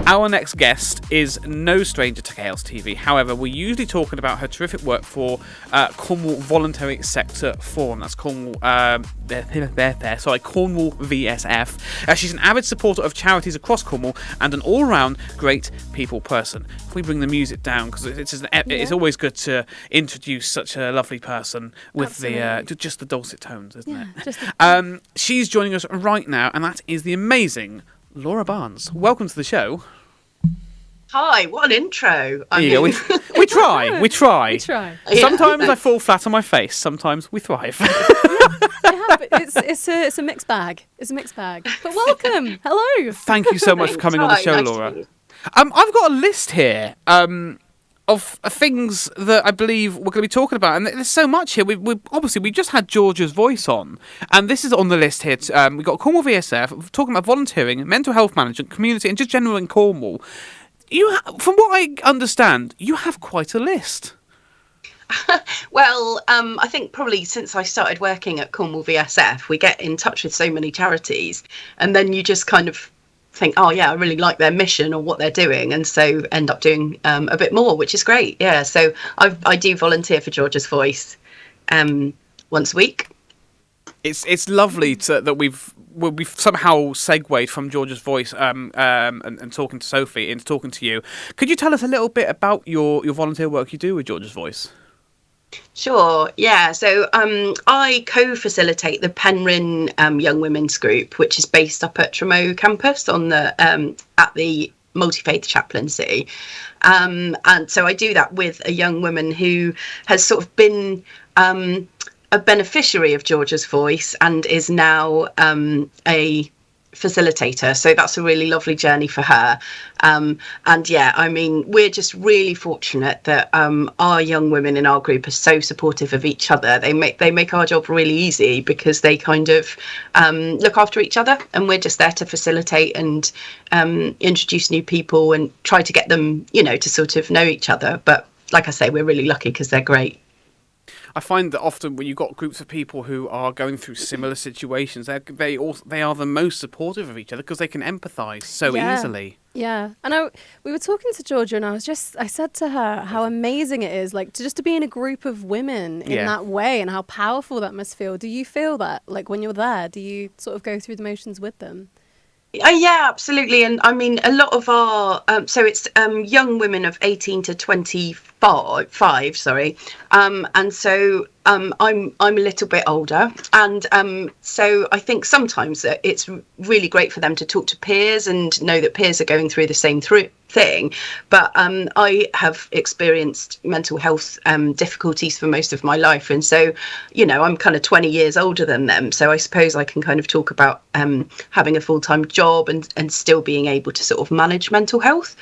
Our next guest is no stranger to Chaos TV. However, we're usually talking about her terrific work for Cornwall Voluntary Sector Forum. That's Cornwall, Cornwall VSF. She's an avid supporter of charities across Cornwall and an all-round great people person. If we bring the music down, because it's always good to introduce such a lovely person with just the dulcet tones, isn't it? She's joining us right now, and that is the amazing Laura Barnes. Welcome to the show. Hi, what an intro. We try. Sometimes I fall flat on my face, sometimes we thrive. It's a mixed bag. But welcome. Hello. Thank you so much for coming on the show, Laura. I've got a list here of things that I believe we're going to be talking about, and there's so much here. We just had Georgia's voice on, and this is on the list here. We've got Cornwall VSF, talking about volunteering, mental health management, community, and just general in Cornwall. From what I understand, you have quite a list. Well, I think probably since I started working at Cornwall VSF, we get in touch with so many charities, and then you just kind of think, oh yeah, I really like their mission or what they're doing, and so end up doing a bit more, which is great. Yeah, so I do volunteer for Georgia's Voice once a week. It's lovely that we've somehow segued from Georgia's Voice and talking to Sophie into talking to you. Could you tell us a little bit about your volunteer work you do with Georgia's Voice? Sure, yeah. So I co-facilitate the Penryn Young Women's Group, which is based up at Tremoe campus on the at the Multi-Faith Chaplaincy. And so I do that with a young woman who has sort of been a beneficiary of Georgia's Voice and is now a facilitator. So that's a really lovely journey for her. And yeah, I mean, we're just really fortunate that our young women in our group are so supportive of each other. They make our job really easy because they kind of look after each other, and we're just there to facilitate and introduce new people and try to get them, to sort of know each other. But like I say, we're really lucky because they're great. I find that often when you've got groups of people who are going through similar situations, they are the most supportive of each other because they can empathise so easily. Yeah, and we were talking to Georgia, and I said to her how amazing it is, like to be in a group of women in that way, and how powerful that must feel. Do you feel that, like when you're there? Do you sort of go through the motions with them? Yeah, absolutely. And I mean, a lot of our so it's young women of 18 to 25, sorry. And so I'm a little bit older, and so I think sometimes it's really great for them to talk to peers and know that peers are going through the same thing. But I have experienced mental health difficulties for most of my life, and so I'm kind of 20 years older than them. So I suppose I can kind of talk about having a full-time job and still being able to sort of manage mental health.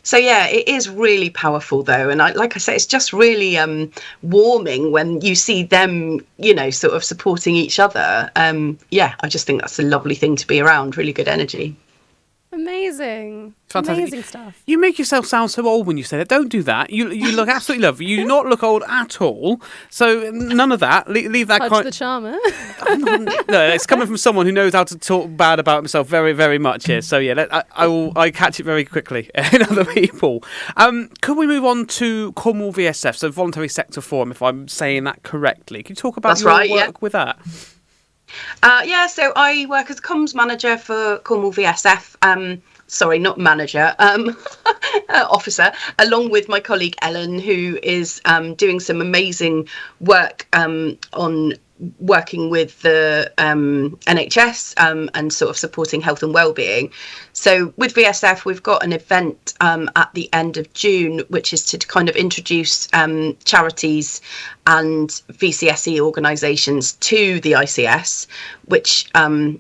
So yeah, it is really powerful though, and like I say, it's just really warming when you see them, sort of supporting each other. Yeah, I just think that's a lovely thing to be around. Really good energy. Amazing. Fantastic. Amazing stuff. You make yourself sound so old when you say that. Don't do that. You look absolutely lovely. You do not look old at all. So none of that. Leave that kind. The charmer. No, it's coming from someone who knows how to talk bad about himself very, very much here. So yeah, I catch it very quickly in other people. Could we move on to Cornwall VSF, so Voluntary Sector Forum, if I'm saying that correctly? Can you talk about your work with that? So I work as a comms manager for Cornwall VSF. Sorry, not manager, officer, along with my colleague Ellen, who is doing some amazing work on working with the NHS and sort of supporting health and wellbeing. So with VSF, we've got an event at the end of June, which is to kind of introduce charities and VCSE organisations to the ICS, which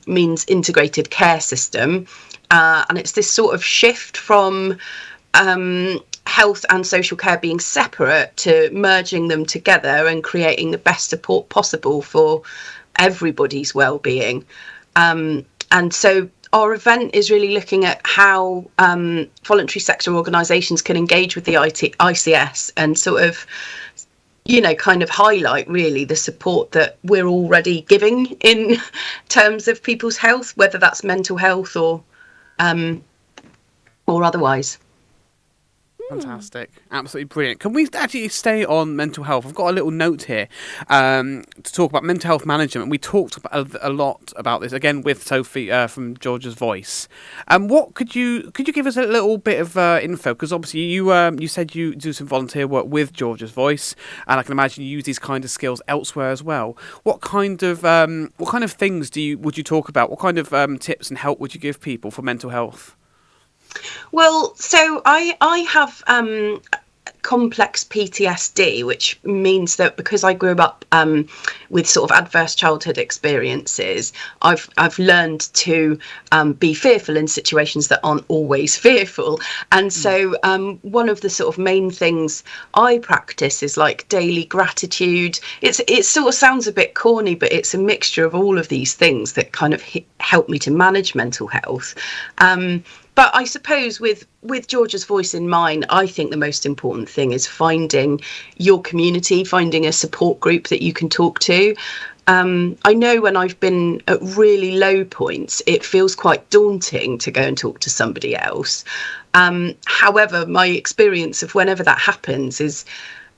means integrated care system. And it's this sort of shift from health and social care being separate to merging them together and creating the best support possible for everybody's well-being. And so our event is really looking at how voluntary sector organisations can engage with the ICS and sort of, kind of highlight really the support that we're already giving in terms of people's health, whether that's mental health or or otherwise. Fantastic. Absolutely brilliant. Can we actually stay on mental health? I've got a little note here to talk about mental health management. We talked about a lot about this, again, with Sophie from Georgia's Voice. What could you give us a little bit of info? Because obviously you said you do some volunteer work with Georgia's Voice, and I can imagine you use these kind of skills elsewhere as well. What kind of things would you talk about? What kind of tips and help would you give people for mental health? Well, so I have complex PTSD, which means that because I grew up with sort of adverse childhood experiences, I've learned to be fearful in situations that aren't always fearful. And so one of the sort of main things I practice is like daily gratitude. It sort of sounds a bit corny, but it's a mixture of all of these things that kind of help me to manage mental health. But I suppose with Georgia's Voice in mind, I think the most important thing is finding your community, finding a support group that you can talk to. I know when I've been at really low points, it feels quite daunting to go and talk to somebody else. However, my experience of whenever that happens is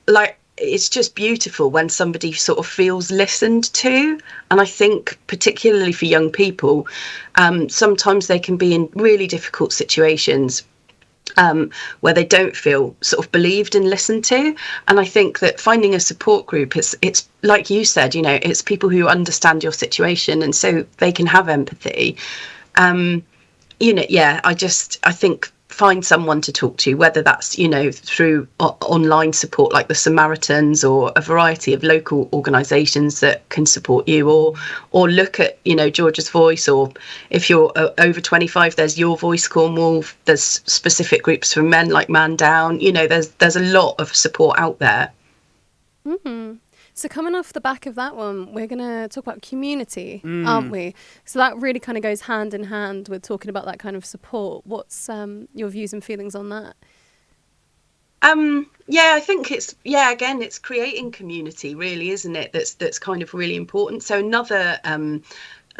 like, it's just beautiful when somebody sort of feels listened to. And I think particularly for young people, sometimes they can be in really difficult situations where they don't feel sort of believed and listened to. And I think that finding a support group, it's like you said, it's people who understand your situation and so they can have empathy. I think find someone to talk to, whether that's through online support like the Samaritans or a variety of local organisations that can support you, or look at Georgia's Voice, or if you're over 25, there's Your Voice Cornwall. There's specific groups for men like Man Down. There's a lot of support out there. Mm-hmm. So coming off the back of that one, we're going to talk about community, aren't we? So that really kind of goes hand in hand with talking about that kind of support. What's your views and feelings on that? I think it's creating community, really, isn't it? That's kind of really important. So another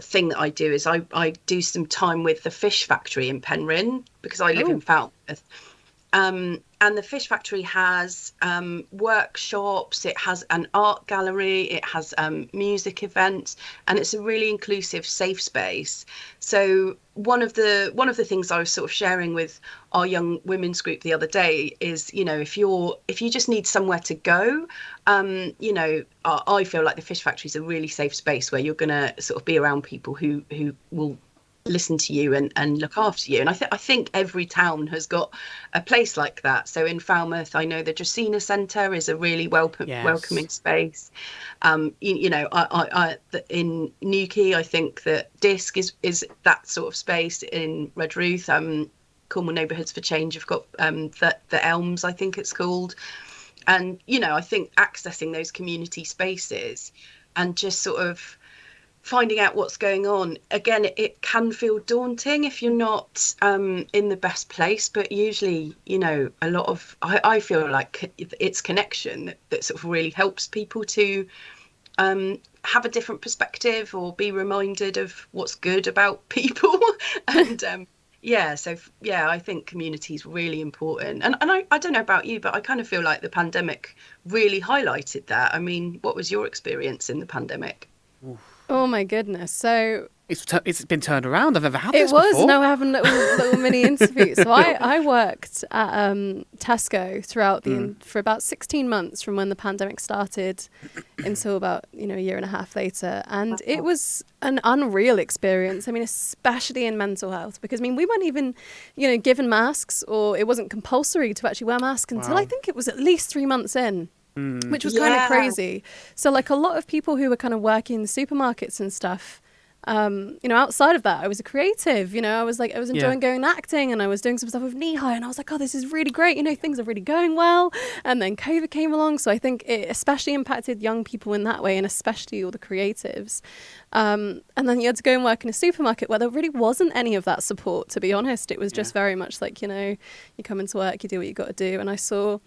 thing that I do is I do some time with the fish factory in Penryn, because I live in Falmouth. And the fish factory has workshops, it has an art gallery, it has music events, and it's a really inclusive, safe space. So one of the things I was sort of sharing with our young women's group the other day is, if you just need somewhere to go, I feel like the fish factory is a really safe space where you're going to sort of be around people who will listen to you and look after you. And I think every town has got a place like that. So in Falmouth, I know the Dracaena Centre is a really welcoming space. In Newquay, I think that Disc is that sort of space. In Redruth, Cornwall Neighbourhoods for Change have got the Elms, I think it's called. And I think accessing those community spaces and just sort of finding out what's going on. Again, it can feel daunting if you're not in the best place, but usually, a lot of, I feel like it's connection that sort of really helps people to have a different perspective or be reminded of what's good about people. And I think community is really important. And I don't know about you, but I kind of feel like the pandemic really highlighted that. I mean, what was your experience in the pandemic? Oof. Oh my goodness! So it's been turned around. I've never had this before. It was. Before. Now we're having little mini interviews. So I worked at Tesco throughout for about 16 months from when the pandemic started until about a year and a half later, and it was an unreal experience. I mean, especially in mental health, because we weren't even given masks, or it wasn't compulsory to actually wear masks until I think it was at least 3 months in. Which was kind of crazy. So like a lot of people who were kind of working in the supermarkets and stuff, outside of that, I was a creative, I was enjoying going and acting, and I was doing some stuff with Knee High, and I was like, oh, this is really great. Things are really going well. And then COVID came along. So I think it especially impacted young people in that way, and especially all the creatives. And then you had to go and work in a supermarket where there really wasn't any of that support, to be honest. It was just very much like, you come into work, you do what you got to do. And I saw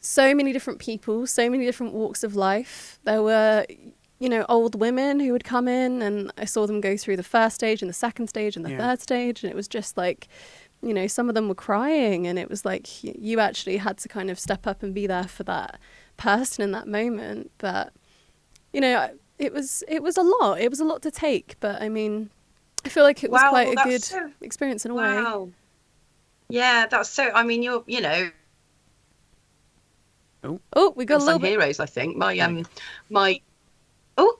so many different people, so many different walks of life. There were, old women who would come in, and I saw them go through the first stage and the second stage and the third stage. And it was just like, you know, some of them were crying, and it was like you actually had to kind of step up and be there for that person in that moment. But, you know, it was a lot. It was a lot to take. But I mean, I feel like it was quite a good experience in a way. Yeah, that's so. I mean, you know. Oh, we got a little bit. Heroes, I think. My. Oh.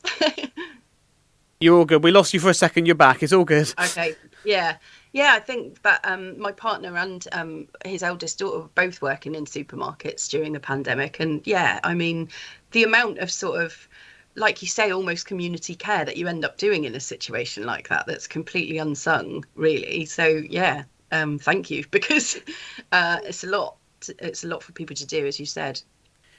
You're all good. We lost you for a second. You're back. It's all good. Okay. Yeah. I think that my partner and his eldest daughter were both working in supermarkets during the pandemic, and yeah, I mean, the amount of sort of, like you say, almost community care that you end up doing in a situation like that's completely unsung, really. So yeah, thank you, because it's a lot. It's a lot for people to do, as you said.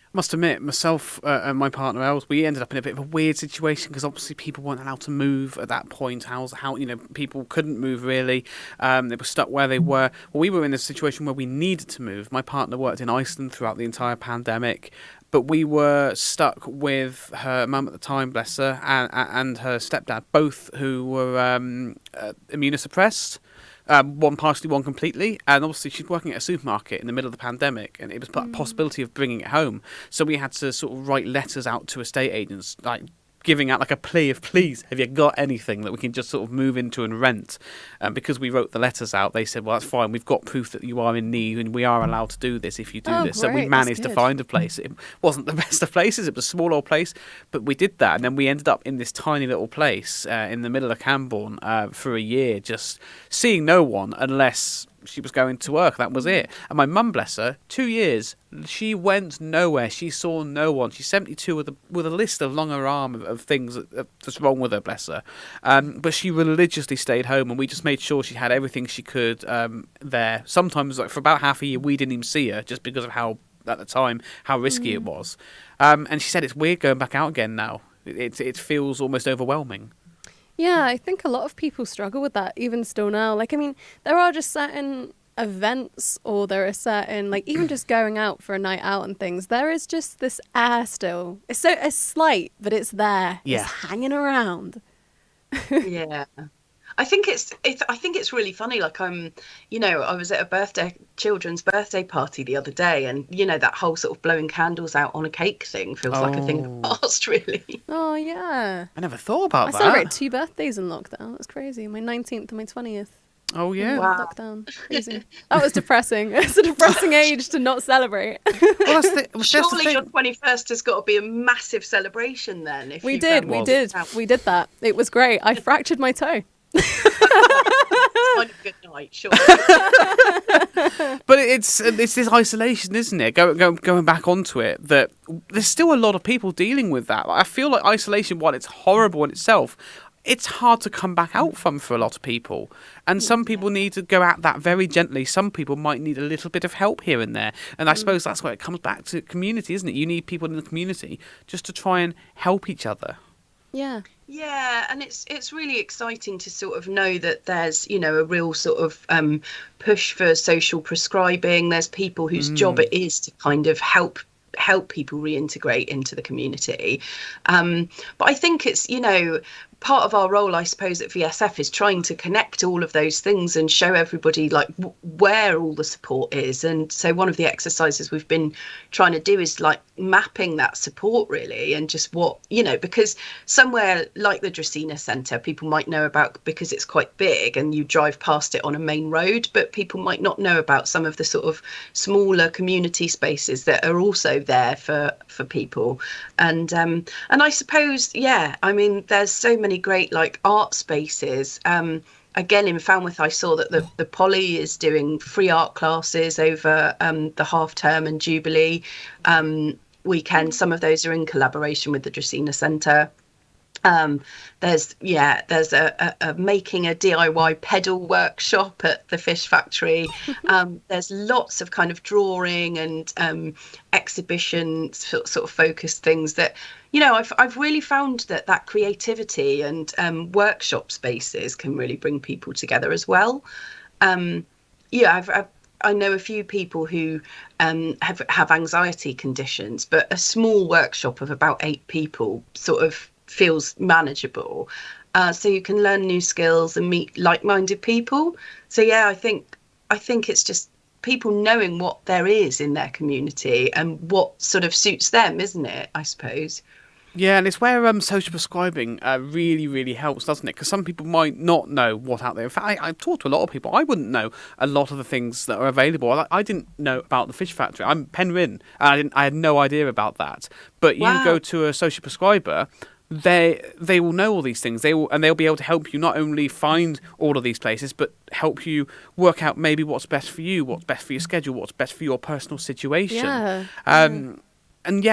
I must admit, myself and my partner Els, we ended up in a bit of a weird situation because obviously people weren't allowed to move at that point. How you know, people couldn't move really. They were stuck where they were. Well, we were in a situation where we needed to move. My partner worked in Iceland throughout the entire pandemic, but we were stuck with her mum at the time, bless her, and her stepdad, both who were immunosuppressed. One partially, one completely, and obviously she's working at a supermarket in the middle of the pandemic, and it was a possibility of bringing it home. So we had to sort of write letters out to estate agents, like giving out like a plea of, please, have you got anything that we can just sort of move into and rent? Because we wrote the letters out, they said, well, that's fine, we've got proof that you are in need and we are allowed to do this if you do this. Great. So we managed to find a place. It wasn't the best of places, it was a small old place, but we did that, and then we ended up in this tiny little place in the middle of Camborne for a year, just seeing no one unless she was going to work. That was it. And my mum, bless her, 2 years, she went nowhere. She saw no one. She's 72 with a list along her arm of things that's wrong with her, bless her. But she religiously stayed home, and we just made sure she had everything she could there. Sometimes, like for about half a year, we didn't even see her just because of how, at the time, how risky it was. And she said it's weird going back out again now. It feels almost overwhelming. Yeah, I think a lot of people struggle with that even still now. Like, I mean, there are just certain events, or there are certain, like, even just going out for a night out and things, there is just this air still. It's slight, but it's there. Yeah. It's hanging around. Yeah. I think it's really funny. Like, you know, I was at a children's birthday party the other day, and you know, that whole sort of blowing candles out on a cake thing feels like a thing of the past, really. Oh yeah. I never thought about that. I celebrated 2 birthdays in lockdown. That's crazy. My 19th and my 20th. Oh yeah. Wow. Lockdown. Crazy. That was depressing. It's a depressing age to not celebrate. Well, surely your 21st has got to be a massive celebration then. If we did that. It was great. I fractured my toe. Kind of good night, sure. But it's this isolation, isn't it? Going back onto it, that there's still a lot of people dealing with that. I feel like isolation, while it's horrible in itself, it's hard to come back out from for a lot of people. And some people need to go at that very gently. Some people might need a little bit of help here and there. And I suppose that's where it comes back to community, isn't it? You need people in the community just to try and help each other. Yeah. Yeah, and it's really exciting to sort of know that there's, you know, a real sort of push for social prescribing. There's people whose job it is to kind of help people reintegrate into the community. But I think it's, you know, part of our role, I suppose, at VSF is trying to connect all of those things and show everybody like where all the support is. And so one of the exercises we've been trying to do is like mapping that support really, and just what, you know, because somewhere like the Dracaena Centre, people might know about because it's quite big and you drive past it on a main road, but people might not know about some of the sort of smaller community spaces that are also there for people. And I suppose, yeah, I mean, there's so many great like art spaces. Again, in Falmouth, I saw that the Poly is doing free art classes over the half term and Jubilee weekend. Some of those are in collaboration with the Dracaena Centre. There's a making a DIY pedal workshop at the Fish Factory. There's lots of kind of drawing and exhibition sort of focused things that, you know, I've really found that creativity and workshop spaces can really bring people together as well. I know a few people who have anxiety conditions, but a small workshop of about 8 people sort of feels manageable. So you can learn new skills and meet like-minded people. So yeah, I think I think it's just people knowing what there is in their community and what sort of suits them, isn't it? I suppose. Yeah, and it's where social prescribing really, really helps, doesn't it? Because some people might not know what out there. In fact, I've talked to a lot of people. I wouldn't know a lot of the things that are available. I didn't know about the fish factory. I'm Penryn, and I had no idea about that. But you go to a social prescriber, they will know all these things. They'll be able to help you not only find all of these places, but help you work out maybe what's best for you, what's best for your schedule, what's best for your personal situation. And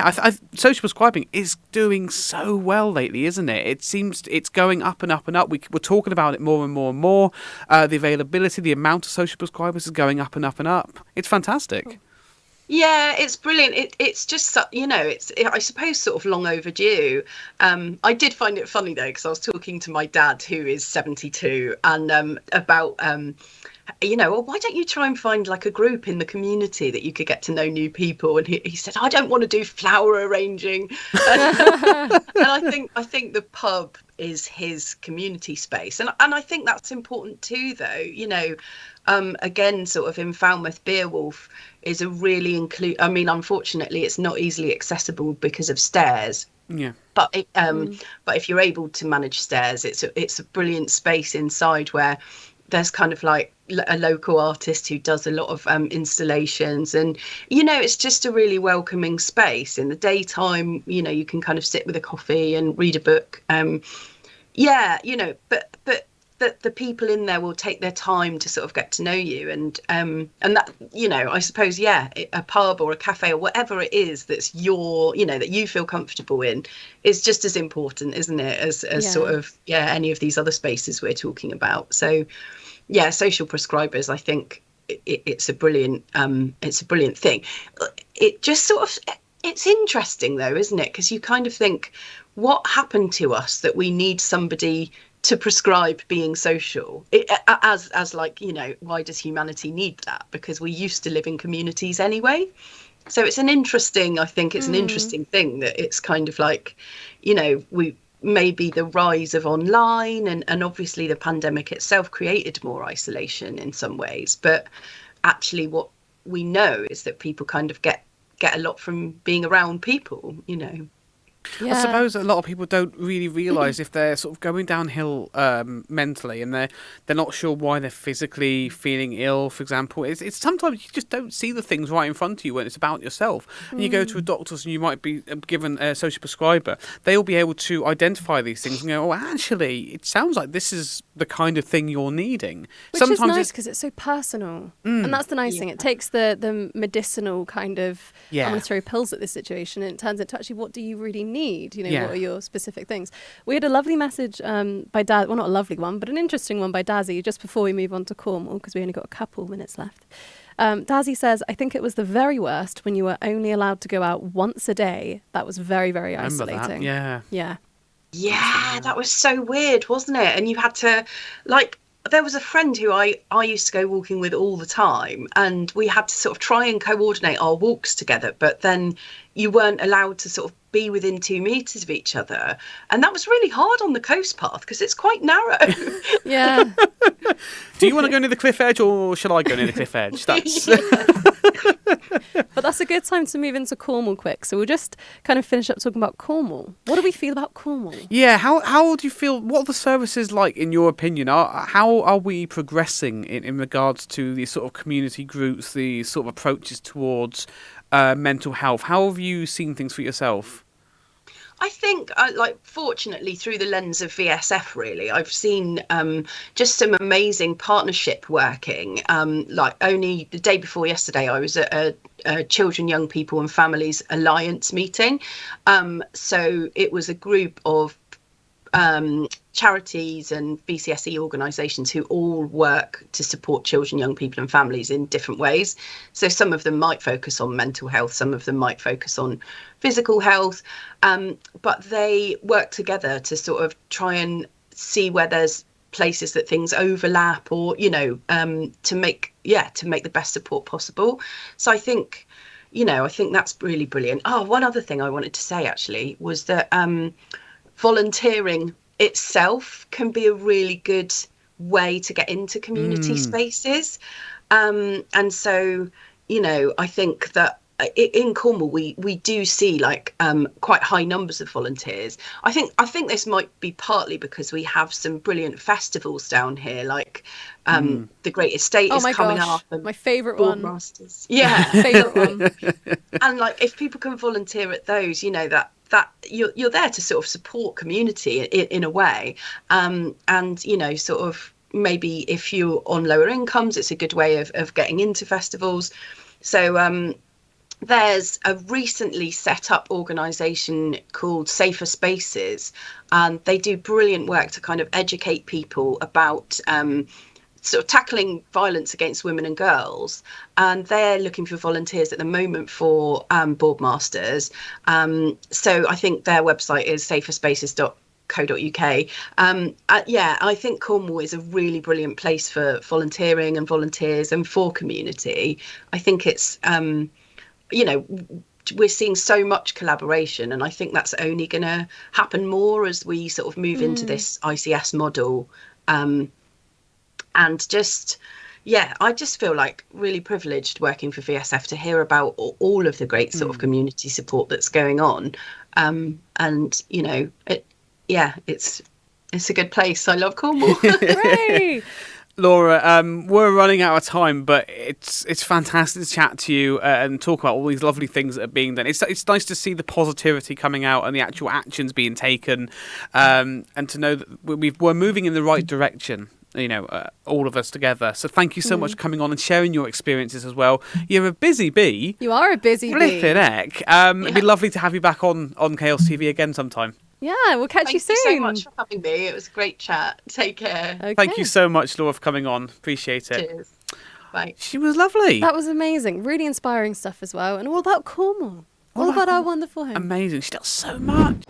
social prescribing is doing so well lately, isn't it? It seems it's going up and up and up. We're talking about it more and more and more. The availability, the amount of social prescribers is going up and up and up. It's fantastic. Yeah, it's brilliant. It's just, I suppose sort of long overdue. I did find it funny though, because I was talking to my dad, who is 72, and about why don't you try and find like a group in the community that you could get to know new people? And he said, I don't want to do flower arranging. And I think the pub is his community space, and I think that's important too, though. Again, sort of in Falmouth, Beowulf is a really unfortunately, it's not easily accessible because of stairs. Yeah. But if you're able to manage stairs, it's a brilliant space inside where there's kind of like a local artist who does a lot of installations, and it's just a really welcoming space. In the daytime, you can kind of sit with a coffee and read a book. But the people in there will take their time to sort of get to know you, and that, I suppose, a pub or a cafe or whatever it is that's that you feel comfortable in is just as important, isn't it, as sort of any of these other spaces we're talking about. So social prescribers, I think it's a brilliant thing. It just sort of, it's interesting though, isn't it? Because you kind of think, what happened to us that we need somebody to prescribe being social? Why does humanity need that? Because we used to live in communities anyway. So it's an interesting thing that it's kind of like, we maybe the rise of online and obviously the pandemic itself created more isolation in some ways. But actually what we know is that people kind of get a lot from being around people, I suppose a lot of people don't really realise if they're sort of going downhill mentally, and they're not sure why they're physically feeling ill, for example. It's sometimes you just don't see the things right in front of you when it's about yourself. And you go to a doctor's and you might be given a social prescriber. They'll be able to identify these things and go, oh, actually, it sounds like this is the kind of thing you're needing. Which sometimes is nice because it's so personal. And that's the nice thing. It takes the medicinal kind of, I'm going to throw pills at this situation, and it turns into actually, what do you really need? What are your specific things? We had a lovely message by Dad, well, not a lovely one, but an interesting one by Dazzy just before we move on to Cornwall, because we only got a couple minutes left. Dazzy says, I think it was the very worst when you were only allowed to go out once a day. That was very, very isolating. That. Yeah, that was so weird, wasn't it? And you had to, there was a friend who I used to go walking with all the time, and we had to sort of try and coordinate our walks together, but then you weren't allowed to sort of be within 2 meters of each other, and that was really hard on the coast path because it's quite narrow. Yeah. Do you want to go near the cliff edge, or shall I go near the cliff edge? That's But that's a good time to move into Cornwall quick. So we'll just kind of finish up talking about Cornwall. What do we feel about Cornwall? Yeah, how do you feel? What are the services like, in your opinion? How are we progressing in regards to the sort of community groups, the sort of approaches towards mental health? How have you seen things for yourself? I think, fortunately, through the lens of VSF, really, I've seen just some amazing partnership working. Only the day before yesterday, I was at a Children, Young People and Families Alliance meeting. So it was a group of charities and BCSE organisations who all work to support children, young people and families in different ways. So some of them might focus on mental health, some of them might focus on physical health, but they work together to sort of try and see where there's places that things overlap, or to make the best support possible. So I think that's really brilliant. One other thing I wanted to say actually was that volunteering itself can be a really good way to get into community spaces. And so, you know, I think that in Cornwall we do see like quite high numbers of volunteers. I think this might be partly because we have some brilliant festivals down here, like the Great Estate is coming up, and my favourite one. Boardmasters. Yeah, favourite one. And like if people can volunteer at those, you know, that you're there to sort of support community in a way, and you know, sort of maybe if you're on lower incomes, it's a good way of getting into festivals. So there's a recently set up organisation called Safer Spaces, and they do brilliant work to kind of educate people about sort of tackling violence against women and girls. And they're looking for volunteers at the moment for boardmasters. So I think their website is saferspaces.co.uk. Yeah, I think Cornwall is a really brilliant place for volunteering and volunteers and for community. I think it's you know, we're seeing so much collaboration, and I think that's only going to happen more as we sort of move into this ICS model. And just, yeah, I just feel like really privileged working for VSF to hear about all of the great sort of community support that's going on. And, you know, it's a good place. I love Cornwall. Hooray! Laura, we're running out of time, but it's fantastic to chat to you and talk about all these lovely things that are being done. It's nice to see the positivity coming out and the actual actions being taken, and to know that we're moving in the right direction. You know, all of us together. So thank you so much for coming on and sharing your experiences as well. You're a busy bee. You are a busy bee. Flippin' heck. It'd be lovely to have you back on Chaos TV again sometime. Yeah, we'll catch you soon. Thank you so much for having me. It was a great chat. Take care. Okay. Thank you so much, Laura, for coming on. Appreciate it. Cheers. Bye. She was lovely. That was amazing. Really inspiring stuff as well. And all about Cornwall. All about our wonderful home. Amazing. She does so much.